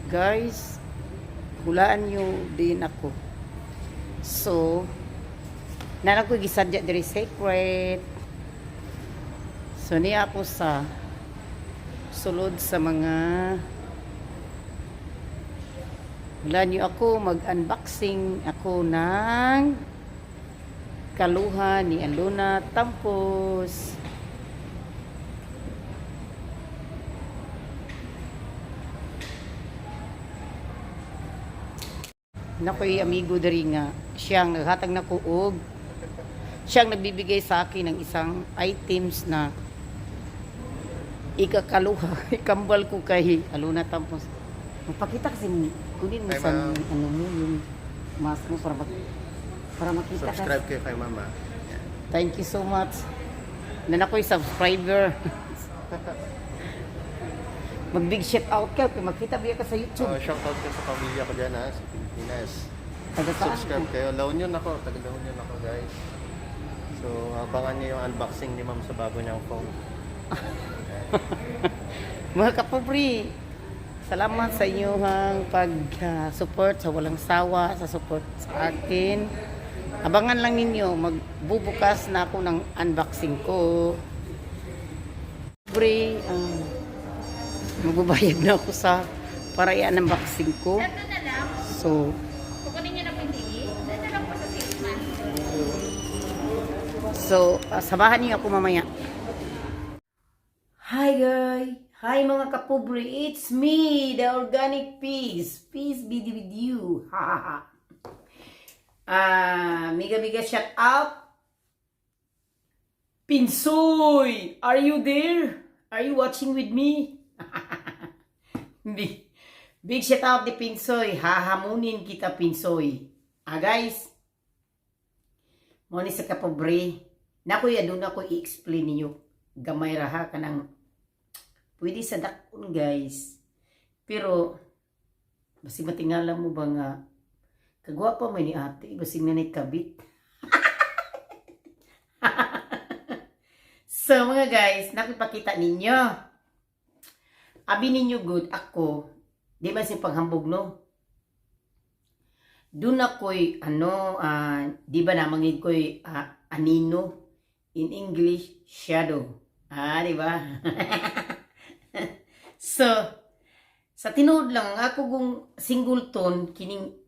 Guys, hulaan nyo din ako. So, nalang ko gisadya diri secret. So, niya ako sa sulod sa mga hulaan nyo ako mag-unboxing ako ng kaluha ni Aluna Tampos. Nakoy amigo dari nga siyang naghatag na kuog, siyang nagbibigay sa akin ng isang items na ikakaluha. Ikambal ko kay Aluna Tampos. Magpakita kasi kunin mo sa ano mo yung mask mo para makita. Subscribe kayo kay mama. Thank you so much. Na ako'y subscriber. Mag-big shout out ka kung makita biya ka sa YouTube. Shout out ka sa pamilya ko dyan sa Pilipinas. Taga saan? Subscribe kayo. La Union ako. Taga La Union ako, guys. So, abangan niyo yung unboxing ni ma'am sa bago niyang phone. Mga kapobri, salamat sa inyong pag-support sa walang sawa, sa support sa akin. Abangan lang ninyo, magbubukas na ako ng unboxing ko. Kapobri, magbabayad na ako sa para i-unboxing ko. So, kukunin niyo na pindi. Dito lang po sa salesman. So, samahan niyo ako mamaya. Hi guys! Hi mga kapobri! It's me, the organic peace. Peace be with you. Ha ha ha. Miga shout out. Pinsoy! Are you there? Are you watching with me? Big shout out ni Pinsoy. Hahamunin kita, Pinsoy. Guys, mo ni sa kapobre, nakuya doon ako i-explain ninyo. Gamay raha ka ng pwede sa dakon, guys. Pero, basi matingala mo ba nga, kagwapa mo ni ate, basi nanay kabit. So, mga guys, nakipakita ninyo. Abi ninyo good, ako, di ba si paghambog, no? Doon ako'y, di ba na mangig ko'y anino, in English, shadow. Di ba? So, sa tinuod lang, ako kung single tone, kining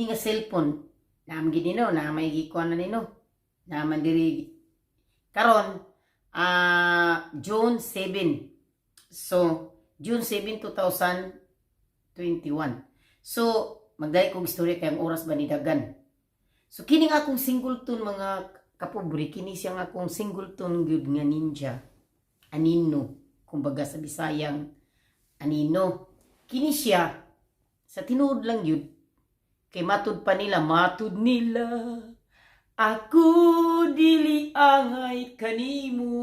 nga cellphone, naman ginino, na may gikuan na nino, naman diri, karon, June 7. So, June 7, 2021. So, magdahil kong istorya kayang oras ba ni Dagan. So, kining akong singleton mga kapobri, kini siyang akong singleton good nga ninja. Anino. Kumbaga sa Bisayang anino. Kini siya, sa tinuod lang yun, kay matud nila, ako dili angay kanimo.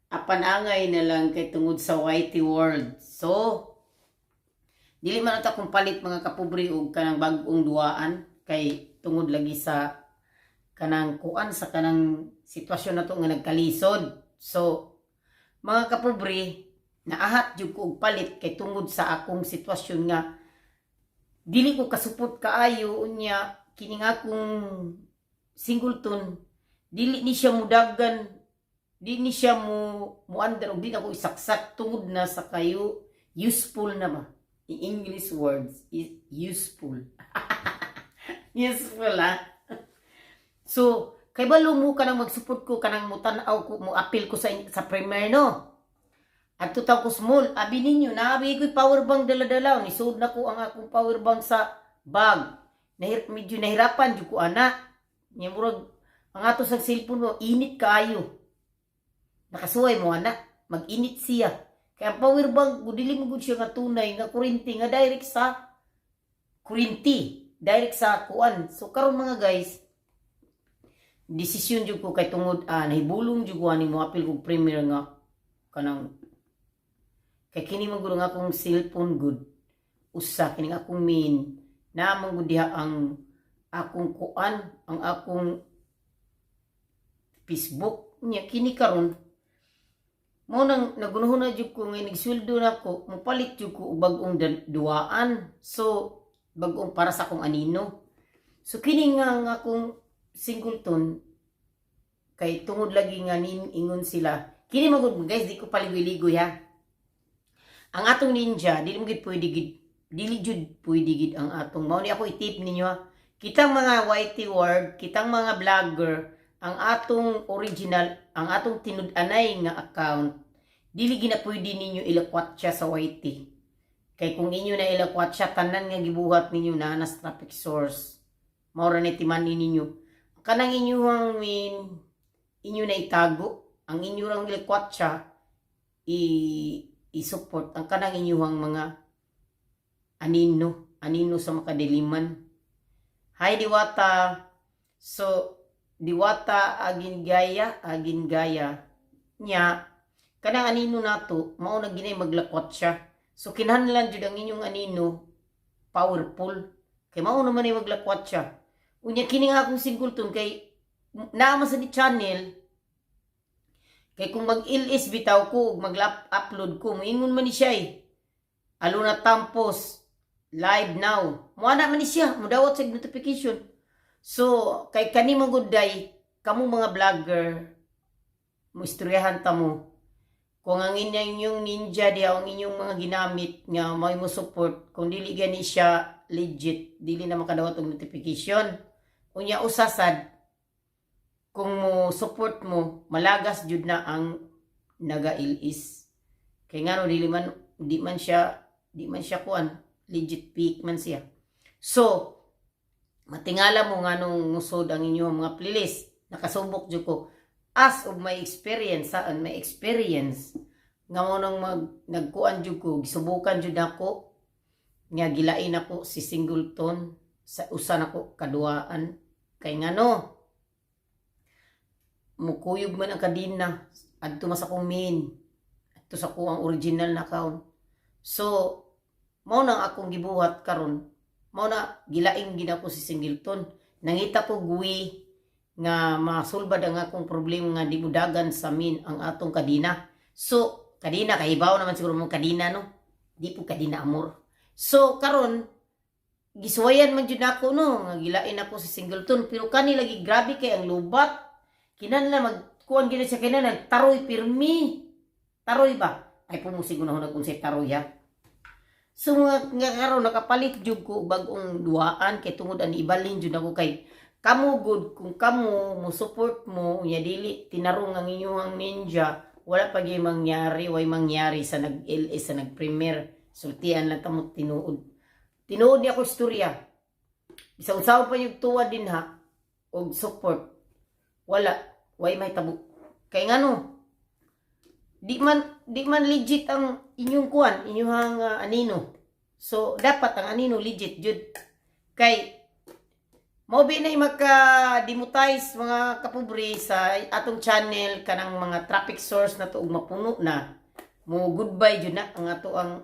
Apan-angay na lang kay tungod sa whitey world. So, dili man ata kung palit mga kapubri og kanang bag-ong duaan kay tungod lagi sa kanang kuan sa kanang sitwasyon na to nga nagkalisod. So, mga kapubri, naahat jud ko og palit kay tungod sa akong sitwasyon nga dili ko kasupot kaayo unya kining akong singleton dili ni siya mudagan. Di ni siya mo under o di na ko isaksak tungod na sa kayo useful na ba? In English words is useful. Useful So, kay balo mo ka nang magsuport ko kanang mutanaw ko mo appeal ko sa premier no. At tutaw ko small, abi ninyo naabi ko power bank dala-dala ni sud na ko ang akong power bank sa bag. Medyo nahirapan jud ko ana. Nya murag ang ato sa cellphone mo init kaayo. Nakasuway mo anak, mag-init siya. Kaya ang power bank, dili mo gud siya nga tunay, nga kurinti, nga direct sa kurinti, direct sa kuan. So karon mga guys, desisyon jud ko kay tungod nahibulong jud ko ani mo apil kog premier nga kanang kay kini man gud nga akong cellphone good. Usa kini akong main namang gud diha ang akong kuan, ang akong Facebook nya kini karon mo nang nagunuhon na jud ko nga nigsuldo na ko, mupalit jud ko og bag-ong duwaan. So bag-ong para sa akong anino. So kini nga akong singleton kay tungod lagi nga ingon sila. Kini magud guys, di ko paligoy-ligoy ha. Ang atong ninja, dili jud pwede gid ang atong. Mao ni ako itip ninyo ha. Kitang mga YT word, kitang mga vlogger, ang atong original, ang atong tinud-anay nga account, dili gina pwede ninyo ilakwat siya sa YT. Kay kung inyo na ilakwat siya, tanan nga gibuhat ninyo na nas traffic source. Maura na timanin ninyo. Kanang inyong inyo na itago, ang inyo lang ilakwat siya, i-support ang kanang inyong mga anino sa makadiliman. Hi Diwata. So Diwata agin gaya nya kanang anino nato mao na ginay maglakwat siya. So kinahanglan jud ang inyong anino powerful kay mao naman ay maglakwat siya. Unya kini nga akong singleton kay naa man sa di channel kay kung mag-ilis bitaw ko ug mag-upload ko moingon man ni siya Aluna Tampos live now. Muana man ni siya, mudawat sa notification. So, kay kani maguday, kamo mga vlogger, mo istoryahan ta mo. Kung ang inyong ninja diha, ang inyong mga ginamit nga may mo support, kung dili gani siya legit, dili na makadawat og notification. Unya usasad, kung mo support mo, malagas jud na ang naga-ilis. Kay ngano di man siya kuan legit peak man siya. So, matingala mo nga nung musod ang inyong mga playlist. Nakasubok dyo ko. As of my experience, saan may experience, nga mo nang nagkuan dyo ko, gisubukan dyo na ko, nga gilain ako si singleton, sa usan ako kaduaan. Kay nga no, mukuyog man ang kadina, adto mas akong main, adto sa ko ang original na account. So, mao nang akong gibuhat karon. Mao na gilaing gina ko si singleton. Nangita ko guwi nga masulbad ang akong problema nga di budagan sa min ang atong kadina. So, kadina kahibaw naman siguro mong kadina no. Di po kadina amor. So, karon gisuwayan man jud ako no, nga gilain ako si singleton pero kani lagi grabe kay ang lubat. Kinahanglan magkuan gina siya kinahanglan taroy pirmi. Taroy ba? Ay pumusiguro na kung si taroy ha. So nga karon nakapalit jud ko bag-ong duaan kay tungod ani ibalin jud ako kay kamo good kung kamo mo support mo nya dili tinarong ang inyong ninja wala pa gyud mangyari way mangyari sa nag-LS sa nag-premiere sultian lang tamo tinuod ni ako istorya bisag unsaon pa yung tuwa din ha og support wala way may tabo kay ngano di man legit ang inyong kuan, inyong anino. So, dapat ang anino legit jud. Kay, maubi na maka-demonetize mga kapobre sa atong channel, kanang mga traffic source na to, mapuno na. Mo goodbye jud na, ang ato ang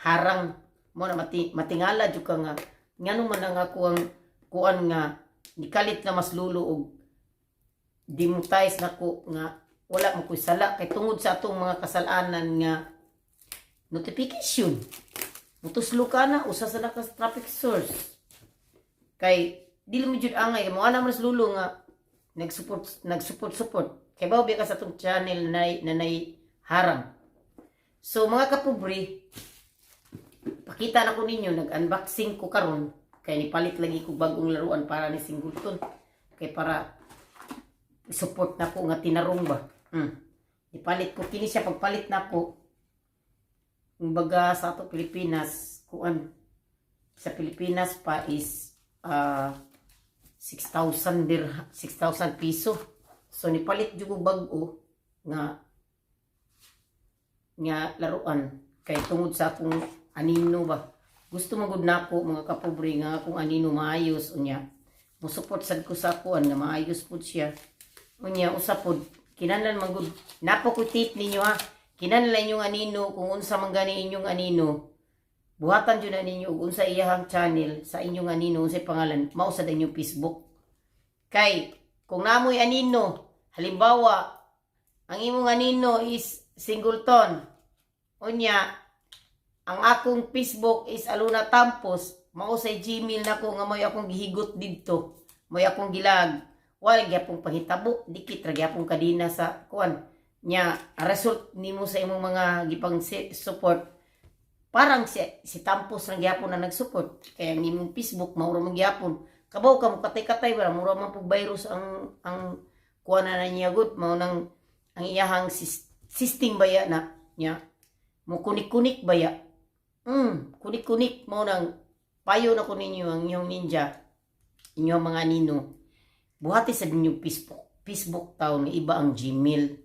harang. Mo na matingala jud ka nga. Ngano man ang ako ang kuan nga, nikalit na mas lulo og demonetize na ko nga, wala mo ko'y sala kay tungod sa atong mga kasalanan nga notification. Mutuslo ka na, usa sa lakas traffic source. Kay, dili mo jud angay, mo ana mas lulo nga nag-support. Kay bawo ka sa atong channel na harang. So mga kapobre, pakita na ko ninyo, nag-unboxing ko karon kay nipalit lagi ko bagong laruan para ni singleton. Kay para support na ko nga tinarong ba. Ipalit ko kini siya pagpalit na ko. Kumbaga sa ato Pilipinas, kuan sa Pilipinas pa is 6,000 piso. So nipalit jud ko bag-o nga laruan kay tungod sa akong anino ba. Gusto magud nako mga kapobre nga akong anino maayos unya. Mo support sad ko sa kuan nga maayos pud siya. Unya usapod kinahanglan magud napo ko tip ninyo ha. Kinahanglan inyong anino kung unsa man gani inyong anino. Buhatan jud na ninyo ug unsa iyang channel sa inyong anino unsay pangalan mao sa inyong Facebook. Kay kung namoy anino halimbawa ang imong anino is Singleton. Unya, ang akong Facebook is Aluna Tampos. Mao sa Gmail na ko nga may akong gihigot didto. May akong gilag. Wala gyapong panghitabo, dikit ra gyapong kadina sa kuan. Nya, result nimo sa imong mga gipang support. Parang si Tampos lang gyapon na nag-support. Kaya ang imong Facebook maura man gyapon. Kabaw ka mo katay-katay ba mura man pug virus ang kuan na niya good mao nang ang iyahang system baya na nya mo kunik-kunik baya. Kunik-kunik mo nang payo na ko ninyo ang inyong ninja, inyong mga nino. Buhati sa inyong Facebook taon nga iba ang Gmail.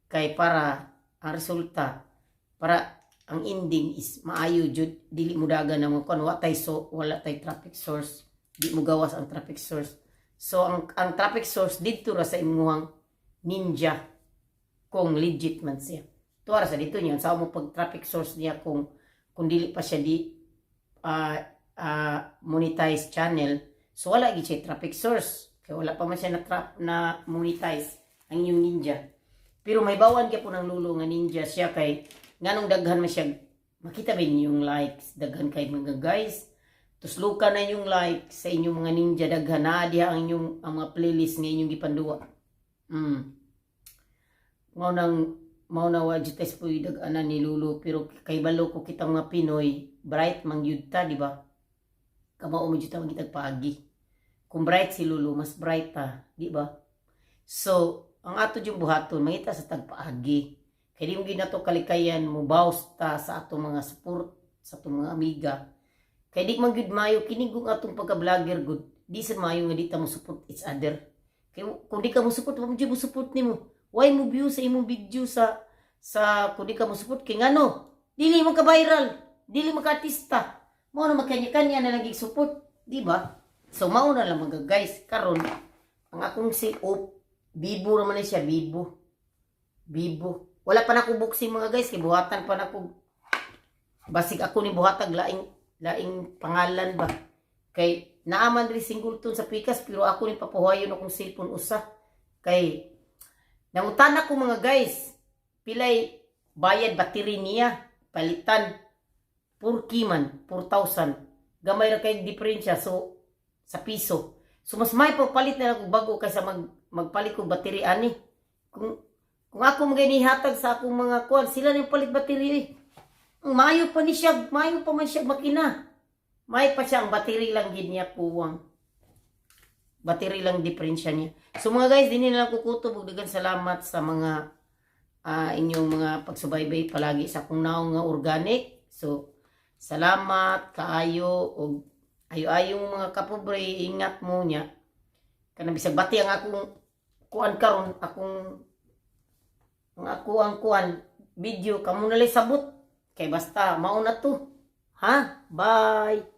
Kay para ang resulta, para ang ending is maayo jud dili mo dagan na mo kun wala tay traffic source, di mo gawas ang traffic source. So ang traffic source dito ra sa imuhang ninja kung legit man siya. Tuwara sa dito niya sa mo pag traffic source niya kung dili pa siya di monetize channel, so wala gid siya traffic source kay wala pa man siya na monetize ang inyong ninja. Pero may bawan kay po ng lulo nga ninja siya kay nganong daghan man siya makita ba yung likes daghan kay mga guys. Tusluka na yung like sa inyong mga ninja daghan na diha ang inyong ang mga playlist nga inyong gipanduwa. Mao na wa jud tes puy dag-anan ni Lulu pero kay balo ko kitang mga Pinoy bright man gyud ta di ba? Kamao mo jud ta magitag paagi. Kung bright si Lulu mas bright ta, di ba? So ang ato yung buhaton mangita sa tagpaagi. Kay di mo gid nato kalikayan mo baws ta sa atong mga support sa atong mga amiga. Kay di man gud mayo kinig kung atong pagka-vlogger good. Di sa mayo nga di ta mo support each other. Kay kung di ka mo support, mo jud mo support nimo. Why mo view sa imong video sa kung di ka mo support kay ngano? Dili mo ka viral, dili mo ka artista. Mao na makanya-kanya na lagi support, di ba? So mao na lang mga guys karon ang akong si Bibo naman na siya, Bibo. Wala pa na ko boxing mga guys, kay buhatan pa na ko. Basig ako ni buhatag laing pangalan ba. Kay naaman rin Singleton sa pikas, pero ako ni papuhayon akong cellphone usa. Kay nangutan ko mga guys, pilay bayad battery niya, palitan. 4K man, 4,000. Gamay ra kay diferensya so sa piso. So mas may pagpalit na ako bago kaysa magpalit ko battery ani. Kung ako maginihatag sa akong mga kuan, sila nang palit battery. Mayo pa man siya makina. May pa siya ang battery lang gid niya puwang. Battery lang diferensya niya. So mga guys, dinhi na lang kukutob ug daghang salamat sa mga inyong mga pagsubaybay palagi sa akong naong nga organic. So salamat kaayo og ayo-ayong mga kapobre, ingat mo niya. Kanang bisag bati ang akong kuan karon, ang kuan video kamo na sabot kay basta mao na to. Ha? Bye.